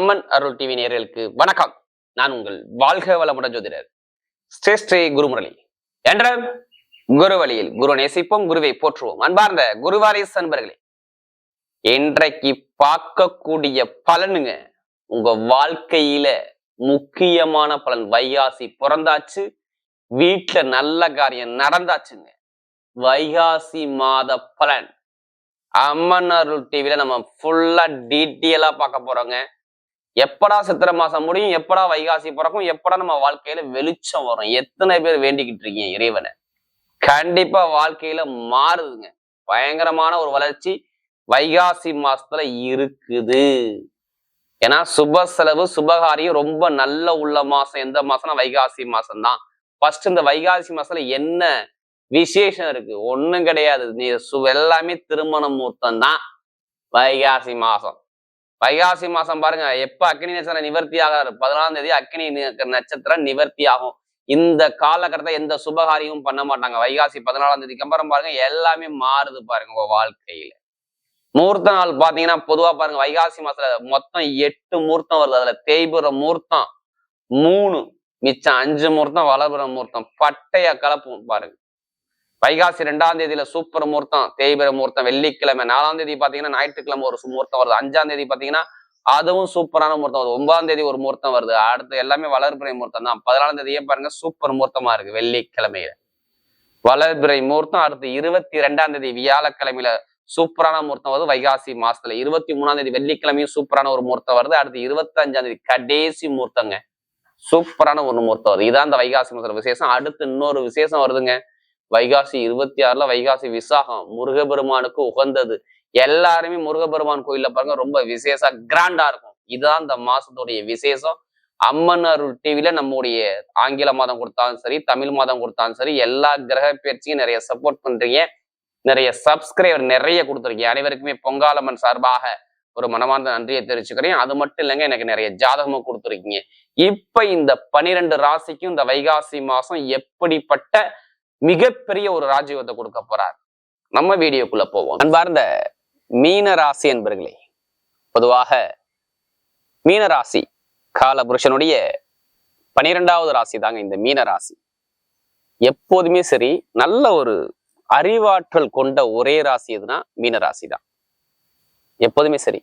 அம்மன் அருள் TV நேயர்களுக்கு வணக்கம். நான் உங்கள் வாழ்க வளமுடன் ஜோதிடர் ஸ்ரீ குருமுரளி என்ற குரு வழியில் குரு நேசிப்போம், குருவை போற்றுவோம். அன்பார்ந்த குருவாரிஸ் அன்பர்களே, இன்றைக்கு பார்க்கக்கூடிய பலனுங்க உங்க வாழ்க்கையில முக்கியமான பலன். வைகாசி பிறந்தாச்சு, வீட்டுல நல்ல காரியம் நடந்தாச்சுங்க. வைகாசி மாத பலன் அம்மன் அருள் டிவில நம்ம ஃபுல்லா டீட்டெயிலா பார்க்க போறோங்க. எப்படா சித்திரை மாசம் முடியும், எப்படா வைகாசி பிறக்கும், எப்படா நம்ம வாழ்க்கையில வெளிச்சம் வரும். எத்தனை பேர் வேண்டிக்கிட்டு இருக்கீங்க இறைவனை. கண்டிப்பா வாழ்க்கையில மாறுதுங்க. பயங்கரமான ஒரு வளர்ச்சி வைகாசி மாசத்துல இருக்குது. ஏன்னா சுப செலவு சுபகாரியம் ரொம்ப நல்ல உள்ள மாசம் எந்த மாசம்னா வைகாசி மாசம் தான். ஃபர்ஸ்ட் இந்த வைகாசி மாசத்துல என்ன விசேஷம் இருக்கு? ஒண்ணும் கிடையாது. நீ எல்லாமே திருமண முகூர்த்தம் தான் வைகாசி மாசம். வைகாசி மாசம் பாருங்க, எப்ப அக்னி நட்சத்திரம் நிவர்த்தி ஆகாது, 14ஆம் தேதி அக்னி நட்சத்திரம் நிவர்த்தி ஆகும். இந்த காலகட்டத்தை எந்த சுபகாரியமும் பண்ண மாட்டாங்க. வைகாசி 14ஆம் தேதிக்கு அப்புறம் பாருங்க எல்லாமே மாறுது பாருங்க உங்க வாழ்க்கையில. முகூர்த்த நாள் பாத்தீங்கன்னா பொதுவா பாருங்க வைகாசி மாசத்துல மொத்தம் 8 முகூர்த்தம் வருது. அதுல தேய்பிற முகூர்த்தம் 3, மிச்சம் 5 முகூர்த்தம் வளர்பிற முகூர்த்தம். பட்டைய கலப்பும் பாருங்க. வைகாசி 2ஆம் தேதியில சூப்பர் முகூர்த்தம் தேய்பிற முகூர்த்தம் வெள்ளிக்கிழமை. 4ஆம் தேதி பாத்தீங்கன்னா ஞாயிற்றுக்கிழமை ஒரு முகூர்த்தம் வருது. 5ஆம் தேதி பாத்தீங்கன்னா அதுவும் சூப்பரான முகூர்த்தம் வருது. 9ஆம் தேதி ஒரு முகூர்த்தம் வருது. அடுத்து எல்லாமே வளர்பிறை முகூர்த்தம் தான். 14ஆம் தேதியே பாருங்க சூப்பர் முகூர்த்தமா இருக்கு வெள்ளிக்கிழமையில வளர்பிறை முகூர்த்தம். அடுத்து 22ஆம் தேதி வியாழக்கிழமையில சூப்பரான முகூர்த்தம் வருது வைகாசி மாசத்துல. 23ஆம் தேதி வெள்ளிக்கிழமையும் சூப்பரான ஒரு முகூர்த்தம் வருது. அடுத்து 25ஆம் தேதி கடைசி முகூர்த்தங்க, சூப்பரான ஒரு முகூர்த்தம் வருது. இதான் இந்த வைகாசி மாசத்துல விசேஷம். அடுத்து இன்னொரு விசேஷம் வருதுங்க. வைகாசி 26ல வைகாசி விசாகம், முருகபெருமானுக்கு உகந்தது. எல்லாருமே முருகபெருமான் கோயில்ல பாருங்க ரொம்ப விசேஷ கிராண்டா இருக்கும். இதுதான் இந்த மாசத்துடைய விசேஷம். அம்மன் அருள் டிவில நம்முடைய ஆங்கில மாதம் கொடுத்தாலும் சரி, தமிழ் மாதம் கொடுத்தாலும் சரி, எல்லா கிரக பயிற்சியும் நிறைய சப்போர்ட் பண்றீங்க. நிறைய சப்ஸ்கிரைபர் நிறைய கொடுத்துருக்கீங்க. அனைவருக்குமே பொங்காலம்மன் சார்பாக ஒரு மனமார்ந்த நன்றியை தெரிவிச்சுக்கிறேன். அது மட்டும் இல்லைங்க, எனக்கு நிறைய ஜாதகமும் கொடுத்துருக்கீங்க. இப்ப இந்த 12 ராசிக்கும் இந்த வைகாசி மாசம் எப்படிப்பட்ட மிகப்பெரிய ஒரு ராஜயோகத்தை கொடுக்க போறார். நம்ம வீடியோக்குள்ள போவோம். அன்பார்ந்த மீன ராசி என்பர்களே, பொதுவாக மீன ராசி கால புருஷனுடைய 12வது ராசி தாங்க இந்த மீன ராசி. எப்போதுமே சரி நல்ல ஒரு அறிவாற்றல் கொண்ட ஒரே ராசி எதுனா மீன ராசி தான். எப்போதுமே சரி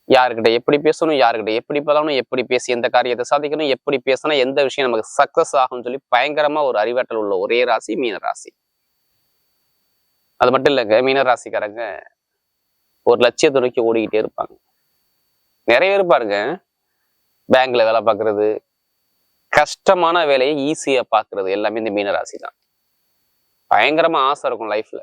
யாருக்கிட்ட எப்படி பேசணும், யாருக்கிட்ட எப்படி பழகணும், எப்படி பேசி எந்த காரியத்தை சாதிக்கணும், எப்படி பேசினா எந்த விஷயம் நமக்கு சக்சஸ் ஆகும்னு சொல்லி பயங்கரமா ஒரு அறிவாற்றல் உள்ள ஒரே ராசி மீன ராசி. அது மட்டும் இல்லைங்க, மீன ராசிக்காரங்க ஒரு லட்சியத்தை நோக்கி ஓடிக்கிட்டே இருப்பாங்க. நிறைய பேர் பாருங்க பேங்க்ல வேலை பார்க்கறது, கஷ்டமான வேலையை ஈஸியா பார்க்கறது எல்லாமே இந்த மீன ராசி தான். பயங்கரமா ஆசை இருக்கும் லைஃப்ல.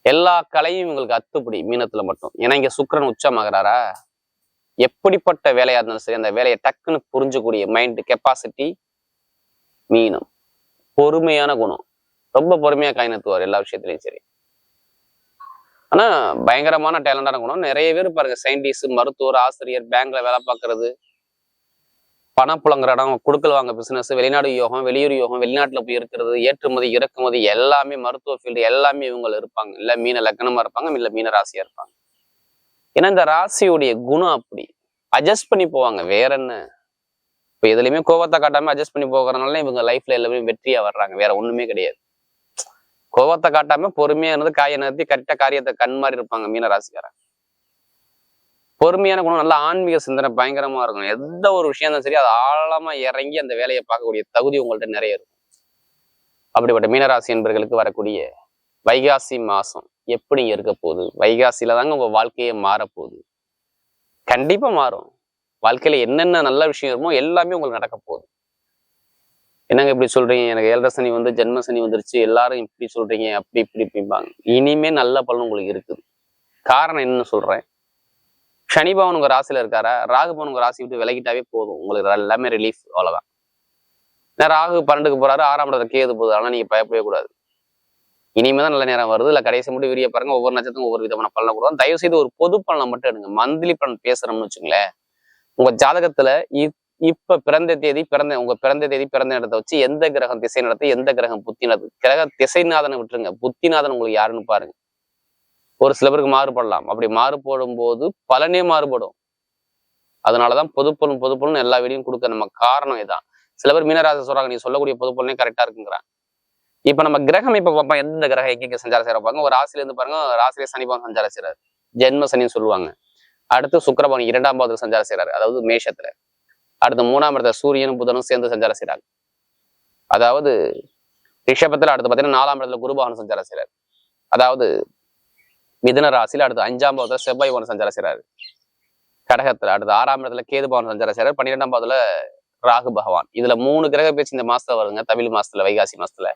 எல்லா கலையும் இவங்களுக்கு அத்துப்படி மீனத்துல மட்டும். ஏன்னா இங்க சுக்கிரன் உச்சமாகறாரா, எப்படிப்பட்ட வேலையா இருந்தாலும் சரி அந்த வேலையை டக்குன்னு புரிஞ்சக்கூடிய மைண்ட் கெப்பாசிட்டி மீனம். பொறுமையான குணம், ரொம்ப பொறுமையா கை நத்துவார் எல்லா விஷயத்திலையும் சரி. ஆனா பயங்கரமான டேலண்டான குணம். நிறைய பேர் பாருங்க சயின்டிஸ்ட், மருத்துவர், ஆசிரியர், பேங்க்ல வேலை பார்க்கறது, பணம் புழங்குற இடம், கொடுக்கல் வாங்க பிசினஸ், வெளிநாடு யோகம், வெளியூர் யோகம், வெளிநாட்டுல போய் இருக்கிறது, ஏற்றுமதி இறக்குமதி எல்லாமே, மருத்துவ ஃபீல்டு எல்லாமே இவங்க இருப்பாங்க. இல்ல மீன லக்னமா இருப்பாங்க, இல்ல மீன ராசியா இருப்பாங்க. ஏன்னா இந்த ராசியுடைய குணம் அப்படி அட்ஜஸ்ட் பண்ணி போவாங்க. வேற என்ன, இப்ப எதுலையுமே கோவத்தை காட்டாம அட்ஜஸ்ட் பண்ணி போகிறதுனால இவங்க லைஃப்ல எல்லாமே வெற்றியா வர்றாங்க. வேற ஒண்ணுமே கிடையாது. கோவத்தை காட்டாம பொறுமையா இருந்து காயை நிறுத்தி கரெக்டா காரியத்தை கண் மாதிரி இருப்பாங்க மீன ராசிக்காரன். பொறுமையான குணம், நல்ல ஆன்மீக சிந்தனை பயங்கரமா இருக்கும். எந்த ஒரு விஷயம் தான் சரி அது ஆழமா இறங்கி அந்த வேலையை பார்க்கக்கூடிய தகுதி உங்கள்ட்ட நிறைய இருக்கும். அப்படிப்பட்ட மீனராசி என்பர்களுக்கு வரக்கூடிய வைகாசி மாசம் எப்படி இருக்க போகுது? வைகாசியில தாங்க உங்க வாழ்க்கையே மாறப்போகுது. கண்டிப்பா மாறும். வாழ்க்கையில என்னென்ன நல்ல விஷயம் இருக்குமோ எல்லாமே உங்களுக்கு நடக்க போகுது. என்னங்க இப்படி சொல்றீங்க, எனக்கு 7.5 சனி வந்து ஜென்ம சனி வந்துருச்சு, எல்லாரும் இப்படி சொல்றீங்க, அப்படி இப்படி இப்படிம்பாங்க. இனிமே நல்ல பலன் உங்களுக்கு இருக்குது. காரணம் என்னன்னு சொல்றேன். சனி பவன் உங்க ராசியில இருக்காரா, ராகு பவன் உங்க ராசி விட்டு விலகிட்டாவே போதும், உங்களுக்கு எல்லாமே ரிலீஃப். அவ்வளவுதான். ராகு 12க்கு போறாரு, 6ஆம் இடத்துல கேது போகுது. ஆனா நீங்க பயப்படவே கூடாது. இனிமேதான் நல்ல நேரம் வருது. இல்ல கடைசி மட்டும் விரிய பாருங்க. ஒவ்வொரு நட்சத்திரம் ஒவ்வொரு விதமான பலனை கொடுக்கும். தயவு செய்து ஒரு பொது பலனை மட்டும் எடுங்க. மந்த்லி பலன் பேசுறோம்னு வச்சுங்களேன், உங்க ஜாதகத்துல இப்ப பிறந்த தேதி, உங்க பிறந்த தேதி, பிறந்த இடத்தை வச்சு எந்த கிரகம் திசை நடத்து, எந்த கிரகம் புத்தி நடத்து. கிரக திசைநாதனை விட்டுருங்க, புத்திநாதன் உங்களுக்கு யாருன்னு பாருங்க. ஒரு சில பேருக்கு மாறுபடலாம். அப்படி மாறுபடும் போது பலனே மாறுபடும். அதனாலதான் பொதுப்பொருள்னு எல்லா வீடியும் கொடுக்க நம்ம காரணம் இதான். சில பேர் மீனராசி சொல்றாங்க, நீ சொல்லக்கூடிய பொதுப்பொருளே கரெக்டா இருக்குங்கிறாங்க. இப்ப நம்ம கிரகம் இப்ப பார்ப்போம், எந்த கிரகம் எங்க சஞ்சாரம் செய்யற பாருங்க. ஒரு ராசில இருந்து பாருங்க, ராசியிலே சனி பகவான் சஞ்சாரம் செய்யறாரு, ஜென்ம சனின்னு சொல்லுவாங்க. அடுத்து சுக்கிரபவன் 2ஆம் பாவத்துல சஞ்சாரம் செய்யறாரு, அதாவது மேஷத்துல. அடுத்து 3ஆம் இடத்துல சூரியனும் புதனும் சேர்ந்து சஞ்சாரம் செய்யறாங்க. அதாவது ரிஷபத்துல அடுத்து பாத்தீங்கன்னா 4ஆம் இடத்துல குரு பகவான் சஞ்சாரம் செய்யறாரு. அதாவது மிதுன ராசியில அடுத்து 5ஆம் பாவத்துல செவ்வாய் பகவான் சஞ்சாரம் செய்யறாரு. கடகத்துல அடுத்து 6ஆம் இடத்துல கேது பகவான் சஞ்சாரம் செய்யறாரு. 12ஆம் பாவத்துல ராகு பகவான். இதுல 3 கிரக பேச்சு இந்த மாசத்துல வருங்க, தமிழ் மாசத்துல, வைகாசி மாசத்துல.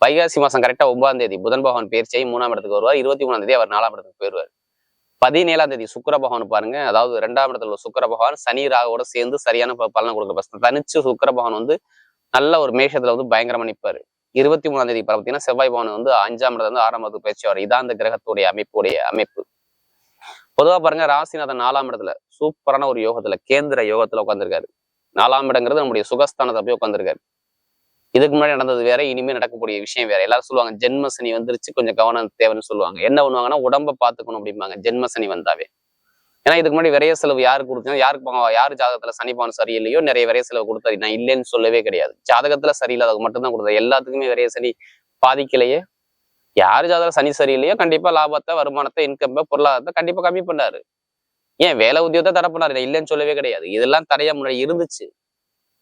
வைகாசி மாசம் கரெக்டா 9ஆம் தேதி புதன் பகவான் பயிற்சியை 3ஆம் இடத்துக்கு வருவார். 23ஆம் தேதி அவர் 4ஆம் இடத்துக்கு போயிருவார். 17ஆம் தேதி சுக்கிர பகவான் பாருங்க, அதாவது 2ஆம் இடத்துல உள்ள சுக்கிர பகவான் சனி ராகோட சேர்ந்து சரியான பலனை கொடுக்க தனிச்சு சுக்கிர பகவான் நல்ல ஒரு மேஷத்துல பயங்கரமா நிற்பாரு. 23ஆம் தேதி பார்த்தீங்கன்னா செவ்வாய் பகவான் 5ஆம் இடத்துல 6ஆம் இடத்துக்கு பயிற்சி ஆவார். இதான் அந்த கிரகத்துடைய அமைப்பு. பொதுவா பாருங்க, ராசிநாதன் 4ஆம் இடத்துல சூப்பரான ஒரு யோகத்துல, கேந்திர யோகத்துல உட்காந்துருக்காரு. 4ஆம் இடங்கிறது நம்முடைய சுகஸ்தானத்தை போய் உட்காந்துருக்காரு. இதுக்கு முன்னாடி நடந்தது வேற, இனிமே நடக்கக்கூடிய விஷயம் வேற. எல்லாரும் சொல்லுவாங்க ஜென்ம சனி வந்துருச்சு, கொஞ்சம் கவனம் தேவைன்னு சொல்லுவாங்க. என்ன பண்ணுவாங்கன்னா உடம்ப பாத்துக்கணும் அப்படிம்பாங்க ஜென்ம சனி வந்தாவே. ஏன்னா இதுக்கு முன்னாடி விரைய செலவு யாருக்கு கொடுத்தோம், யாரு ஜாதகத்துல சனி பகவான் சரியில்லையோ நிறைய விரைய செலவு கொடுத்தாரு. நான் இல்லைன்னு சொல்லவே கிடையாது. ஜாதகத்துல சரியில்லாத மட்டும்தான் கொடுத்தாரு. எல்லாத்துக்குமே விரைய சனி பாதிக்கலையே. யாரு ஜாதகம் சனி சரியில்லையோ கண்டிப்பா லாபத்தை, வருமானத்தை, இன்கம், பொருளாதாரத்தை கண்டிப்பா கம்மி பண்ணாரு. ஏன் வேலை உத்தியோகத்தை தடை பண்ணாரு, இல்லைன்னு சொல்லவே கிடையாது. இதெல்லாம் தடையா முன்னாடி இருந்துச்சு.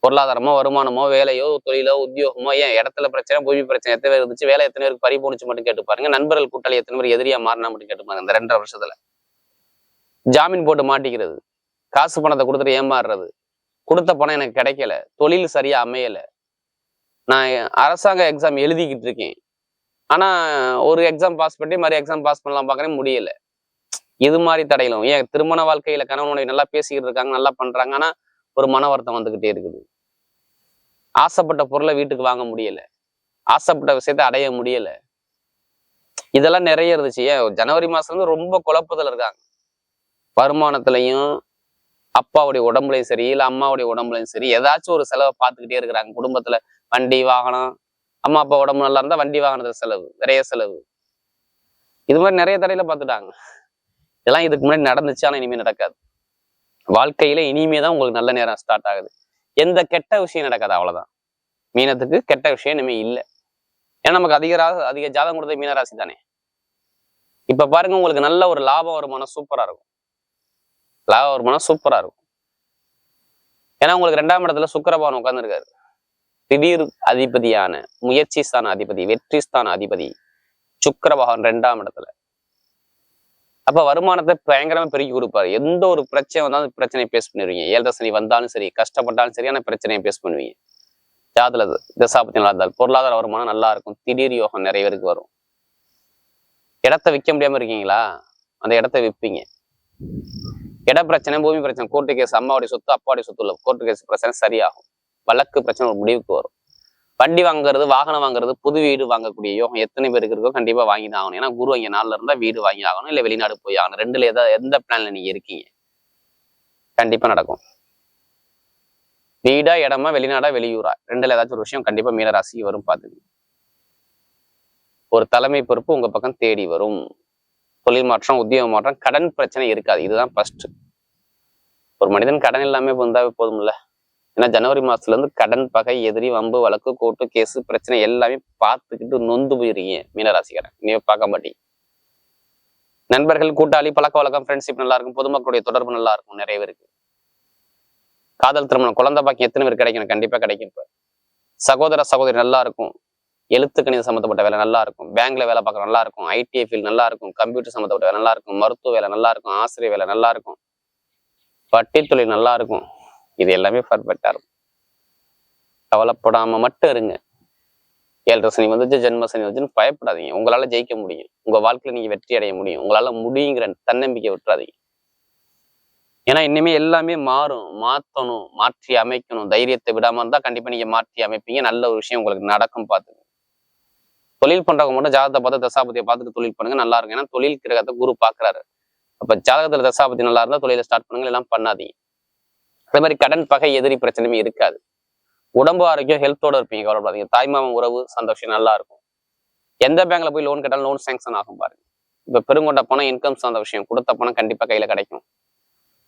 பொருளாதாரமோ, வருமானமோ, வேலையோ, தொழிலோ, உத்தியோகமோ, ஏன் இடத்துல பிரச்சனை, பூமி பிரச்சனை எத்தனை பேர் இருந்துச்சு, வேலை எத்தனை பேருக்கு பறி போணுச்சு மட்டும் கேட்டு பாருங்க. நண்பர்கள் கூட்டாளி எத்தனை பேர் எதிரியா மாறினா மட்டும் கேட்டு பாருங்க. இந்த 2.5 வருஷத்துல ஜாமீன் போட்டு மாட்டிக்கிறது, காசு பணத்தை கொடுத்துட்டு ஏமாறுறது, கொடுத்த பணம் எனக்கு கிடைக்கல, தொழில் சரியா அமையல, நான் அரசாங்க எக்ஸாம் எழுதிக்கிட்டு இருக்கேன், ஆனா ஒரு எக்ஸாம் பாஸ் பண்ணி மறு எக்ஸாம் பாஸ் பண்ணலாம் பாக்குறேன், முடியல. இது மாதிரி தடையிலும் ஏன் திருமண வாழ்க்கையில கணவனுடைய நல்லா பேசிக்கிட்டு இருக்காங்க, நல்லா பண்றாங்க, ஆனா ஒரு மன வருத்தம் வந்துகிட்டே இருக்குது. ஆசைப்பட்ட பொருளை வீட்டுக்கு வாங்க முடியல, ஆசைப்பட்ட விஷயத்த அடைய முடியல. இதெல்லாம் நிறைய இருந்துச்சு. ஏன் ஜனவரி மாசம் ரொம்ப குழப்பத்துல இருக்காங்க. வருமானத்திலையும், அப்பாவுடைய உடம்புலையும் சரி, இல்ல அம்மாவுடைய உடம்புலையும் சரி, ஏதாச்சும் ஒரு செலவை பார்த்துக்கிட்டே இருக்கிறாங்க. குடும்பத்துல வண்டி வாகனம், அம்மா அப்பா உடம்பு நல்லா இருந்தா வண்டி வாகனத்துல செலவு, நிறைய செலவு. இது மாதிரி நிறைய தடையில பார்த்துட்டாங்க. இதெல்லாம் இதுக்கு முன்னாடி நடந்துச்சு, ஆனா இனிமே நடக்காது. வாழ்க்கையில இனிமேதான் உங்களுக்கு நல்ல நேரம் ஸ்டார்ட் ஆகுது. எந்த கெட்ட விஷயம் நடக்காது, அவ்வளவுதான். மீனத்துக்கு கெட்ட விஷயம் இனிமே இல்லை. ஏன்னா நமக்கு அதிக ஜாதகம் கொடுத்தது மீனராசி தானே. இப்ப பாருங்க, உங்களுக்கு நல்ல ஒரு லாப வருமானம் சூப்பரா இருக்கும். லாப வருமானம் சூப்பரா இருக்கும். ஏன்னா உங்களுக்கு 2ஆம் இடத்துல சுக்கிர பகவான் உட்கார்ந்துருக்காரு. திடீர் அதிபதியான, முயற்சி ஸ்தான அதிபதி, வெற்றி ஸ்தான அதிபதி சுக்கிர பகவான் 2ஆம் இடத்துல. அப்ப வருமானத்தை பயங்கரமா பெருக்கி கொடுப்பாரு. எந்த ஒரு பிரச்சனை வந்தாலும் பிரச்சனையை பேஸ் பண்ணிடுவீங்க. 7 சனி வந்தாலும் சரி, கஷ்டப்பட்டாலும் சரியான பிரச்சனையை பேஸ் பண்ணுவீங்க. ஜாதல தசாபத்தி நல்லா இருந்தால் பொருளாதார வருமானம் நல்லா இருக்கும். திடீர் யோகம் நிறைய பேருக்கு வரும். இடத்த விற்க முடியாம இருக்கீங்களா, அந்த இடத்த விற்பீங்க. இட பிரச்சனை, பூமி பிரச்சனை, கோர்ட்டு கேஸ், அம்மாவுடைய சொத்து, அப்பாவுடைய சொத்து உள்ள கோர்ட்டு கேஸ் பிரச்சனை சரியாகும். வழக்கு பிரச்சனை ஒரு முடிவுக்கு வரும். வண்டி வாங்குறது, வாகனம் வாங்குறது, புது வீடு வாங்கக்கூடிய யோகம் எத்தனை பேருக்கு இருக்கோ கண்டிப்பா வாங்கி தான் ஆகணும். ஏன்னா குரு அங்கே 4ல இருந்தா வீடு வாங்கி ஆகணும், இல்ல வெளிநாடு போய் ஆகணும். 2ல எந்த பிளான்ல நீங்க இருக்கீங்க, கண்டிப்பா நடக்கும். வீடா, இடமா, வெளிநாடா, வெளியூரா, 2ல ஏதாச்சும் ஒரு விஷயம் கண்டிப்பா மீனராசிக்கு வரும். பாத்துக்கங்க. ஒரு தலைமை பொறுப்பு உங்க பக்கம் தேடி வரும். தொழில் மாற்றம், உத்தியோக மாற்றம், கடன் பிரச்சனை இருக்காது. இதுதான் ஃபர்ஸ்ட். ஒரு மனிதன் கடன் இல்லாம வந்தாவே போதும்ல. ஏன்னா ஜனவரி மாசத்துல இருந்து கடன், பகை, எதிரி, வம்பு, வழக்கு, கோர்ட்டு கேஸ் பிரச்சனை எல்லாமே பார்த்துக்கிட்டு நொந்து போயிருக்கீங்க மீனராசிக்காரன். நீ பார்க்க மாட்டீங்க. நண்பர்கள், கூட்டாளி, பழக்க வழக்கம், ஃப்ரெண்ட்ஷிப் நல்லா இருக்கும். பொதுமக்களுடைய தொடர்பு நல்லா இருக்கும். நிறைய பேருக்கு காதல், திருமணம், குழந்தை பாக்கி எத்தனை பேர் கிடைக்கணும், கண்டிப்பா கிடைக்கும். இப்ப சகோதர சகோதரி நல்லா இருக்கும். எழுத்து கணித சம்மந்தப்பட்ட வேலை நல்லா இருக்கும். பேங்க்ல வேலை பார்க்க நல்லா இருக்கும். ஐடிஐ ஃபீல்ட் நல்லா இருக்கும். கம்ப்யூட்டர் சம்மந்தப்பட்ட வேலை நல்லா இருக்கும். மருத்துவ வேலை நல்லா இருக்கும். ஆசிரியர் வேலை நல்லா இருக்கும். வட்டி தொழில் நல்லா இருக்கும். இது எல்லாமே பர்ஃபெக்டா இருக்கும். கவலைப்படாம மட்டும் இருங்க. 7 சனி வந்துச்சு, ஜென்ம சனி வந்துச்சுன்னு பயப்படாதீங்க. உங்களால ஜெயிக்க முடியும். உங்க வாழ்க்கையில நீங்க வெற்றி அடைய முடியும். உங்களால முடியுங்கிற தன்னம்பிக்கை விட்டுறாதீங்க. ஏன்னா இனிமே எல்லாமே மாறும், மாற்றணும், மாற்றி அமைக்கணும். தைரியத்தை விடாம இருந்தா கண்டிப்பா நீங்க மாற்றி அமைப்பீங்க. நல்ல ஒரு விஷயம் உங்களுக்கு நடக்கும். பார்த்துங்க. தொழில் பண்றவங்க மட்டும் ஜாதகத்தை பார்த்து தசாபதியை பார்த்துட்டு தொழில் பண்ணுங்க, நல்லா இருக்கும். ஏன்னா தொழில் கிரகத்தை குரு பாக்குறாரு. அப்ப ஜாதகத்துல தசாபதி நல்லா இருந்தா தொழிலை ஸ்டார்ட் பண்ணுங்க, எல்லாம் பண்ணாதீங்க. அதே மாதிரி கடன், பகை, எதிரி பிரச்சனையுமே இருக்காது. உடம்பு ஆரோக்கியம், ஹெல்த்தோட இருப்பீங்க, கவலைப்படாதீங்க. தாய்மாமன் உறவு சந்தோஷம் நல்லா இருக்கும். எந்த பேங்க்ல போய் லோன் கேட்டாலும் லோன் சேங்ஷன் ஆகும் பாருங்க. இப்ப பெருங்கொண்ட பணம், இன்கம் சார்ந்த விஷயம், கொடுத்த பணம் கண்டிப்பா கையில கிடைக்கும்.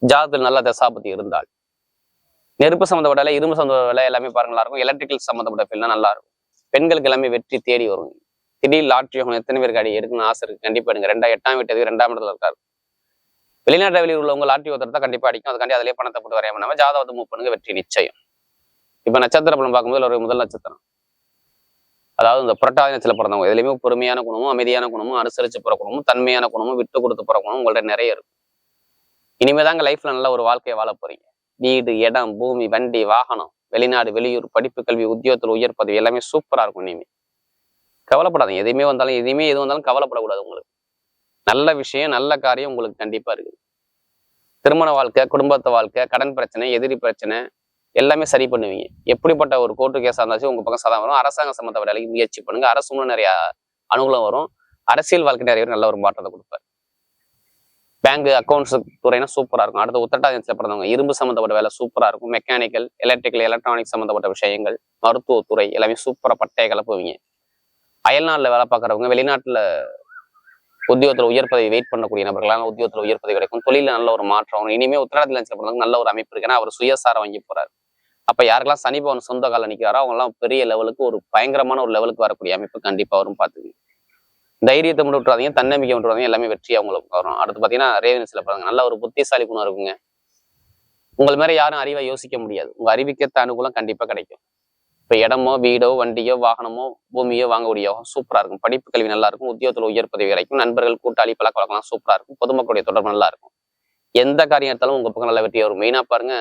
ஜாதகத்தில் நல்ல தசாபதி இருந்தால், நெருப்பு சம்மந்தப்பட்ட வேலை, இரும்பு சம்மந்தப்பட்ட வேலை எல்லாமே பாருங்க நல்லா இருக்கும். எலக்ட்ரிக்கல் சம்மந்தப்பட்ட ஃபீல்ட்னா நல்லா இருக்கும். பெண்களுக்கு எல்லாமே வெற்றி தேடி வரும். திடீர் லாட்ரி எத்தனை பேருக்கு அடி எடுக்கணும்னு ஆசை இருக்கு, கண்டிப்பா எடுங்க. 8ஆம் வீட்டுக்கு 2ஆம் இடத்துல இருக்காரு. வெளிநாட்டு வெளியில் உள்ளவங்க லாட்ரி ஒருத்தர் தான் கண்டிப்பா அடிக்கும். அதுக்காண்டி அதிலே பணத்தை போட்டு வரைய பண்ணாம ஜாதகத்தை மூவ் பண்ணுங்க, வெற்றி நிச்சயம். இப்ப நட்சத்திர பலன் பார்க்கும்போது ஒரு முதல் நட்சத்திரம், அதாவது இந்த புரட்டாதி நட்சத்திரத்தில் பிறந்தவங்க எதுலையுமே பொறுமையான குணமும், அமைதியான குணமும், அனுசரிச்சு போற குணமும், தன்மையான குணமும், விட்டு கொடுத்து போற குணமும் உங்கள்ட்ட நிறைய இருக்கும். இனிமேதாங்க லைஃப்ல நல்ல ஒரு வாழ்க்கையை வாழ போறீங்க. வீடு, இடம், பூமி, வண்டி, வாகனம், வெளிநாடு, வெளியூர், படிப்பு, கல்வி, உத்தியோகத்தில் உயர் பதவி எல்லாமே சூப்பரா இருக்கும். இனிமே கவலைப்படாதீங்க. எது வந்தாலும் கவலைப்படக்கூடாது. உங்களுக்கு நல்ல விஷயம், நல்ல காரியம் உங்களுக்கு கண்டிப்பா இருக்குது. திருமண வாழ்க்கை, குடும்பத்து வாழ்க்கை, கடன் பிரச்சனை, எதிரி பிரச்சனை எல்லாமே சரி பண்ணுவீங்க. எப்படிப்பட்ட ஒரு கோர்ட்டு கேஸா இருந்தாச்சும் உங்க பக்கம் சதா வரும். அரசாங்க சம்பந்த வேலைக்கு முயற்சி பண்ணுங்க. அரசு நிறைய அனுகூலம் வரும். அரசியல் வாழ்க்கை நிறைய நல்ல ஒரு மாற்றத்தை கொடுப்பாரு. பேங்க் அக்கௌண்ட்ஸ் துறைனா சூப்பரா இருக்கும். அடுத்த உத்திரட்டாதியத்துல பிறந்தவங்க இரும்பு சம்பந்தப்பட்ட வேலை சூப்பரா இருக்கும். மெக்கானிக்கல், எலக்ட்ரிக்கல், எலக்ட்ரானிக் சம்பந்தப்பட்ட விஷயங்கள், மருத்துவத்துறை எல்லாமே சூப்பரா பட்டையை கிளப்புவீங்க. அயல்நாட்டுல வேலை பார்க்குறவங்க, வெளிநாட்டுல உத்தியோகத்துல உயர் பதவி வெயிட் பண்ணக்கூடிய நபர்களான உத்தியோகத்துல உயர் பதவி கிடைக்கும். தொழில நல்ல ஒரு மாற்றம். இனிமே உத்திரட்டாதியத்துல பிறந்தவங்க நல்ல ஒரு அமைப்பு இருக்கு. ஏன்னா அவர் சுயசாரம் வாங்கி போறாரு. அப்ப யாருக்கெல்லாம் சனி பவன் சொந்த கால நிற்கிறாரோ அவங்க எல்லாம் பெரிய லெவலுக்கு, ஒரு பயங்கரமான ஒரு லெவலுக்கு வரக்கூடிய அமைப்பு கண்டிப்பா வரும். பாத்துக்கங்க. தைரியத்தை மட்டும் விட்டுறாதீங்க, தன்னம்பிக்கை மட்டும் விட்டுறாதீங்க, எல்லாமே வெற்றி அவங்களுக்கு வரும். அடுத்து பாத்தீங்கன்னா ரேவன்ஸ்ல பாருங்க, நல்ல ஒரு புத்திசாலி குணம் இருக்குங்க. உங்கள் மேல யாரும் அறிவை யோசிக்க முடியாது. உங்க அறிவிக்கத்த அனுகூலம் கண்டிப்பா கிடைக்கும். இப்ப இடமோ, வீடோ, வண்டியோ, வாகனமோ, பூமியோ வாங்கக்கூடிய யோகம் சூப்பரா இருக்கும். படிப்பு கல்வி நல்லா இருக்கும். உத்தியோகத்துல உயர் பதவி கிடைக்கும். நண்பர்கள், கூட்டாளி, பழக்க வழக்கம் சூப்பரா இருக்கும். பொதுமக்களுடைய தொடர்பு நல்லா இருக்கும். எந்த காரியம் எடுத்தாலும் உங்க பக்கம் நல்ல வெற்றி வரும். மெயினா பாருங்க,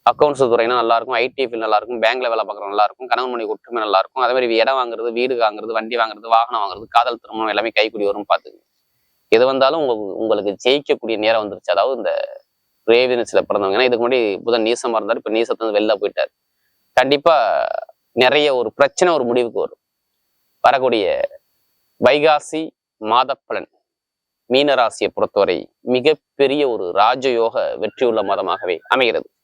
அக்கௌண்ட்ஸ் துறைனா நல்லா இருக்கும். ஐடி ஃபீல்ட் நல்லா இருக்கும். பேங்க்ல வேலை பார்க்குறது நல்லா இருக்கும். கணவன் மனைவி ஒற்றுமை நல்லா இருக்கும். அதே மாதிரி இடம் வாங்குறது, வீடு வாங்குறது, வண்டி வாங்குறது, வாகனம் வாங்குறது, காதல் திருமணம் எல்லாமே கைக்கூடி வரும். பாத்துங்க. எது வந்தாலும் உங்களுக்கு ஜெயிக்கக்கூடிய நேரம் வந்துருச்சு. அதாவது இந்த ரேவன்ஸ்ல பிறந்தவங்க, ஏன்னா இதுக்கு முன்னாடி புதன் நீசமா இருந்தாரு, இப்ப நீசத்துல வெளில போயிட்டாரு. கண்டிப்பா நிறைய ஒரு பிரச்சனை ஒரு முடிவுக்கு வரும். வரக்கூடிய வைகாசி மாத பலன் மீனராசியை பொறுத்தவரை மிகப்பெரிய ஒரு ராஜயோக வெற்றியுள்ள மாதமாகவே அமைகிறது.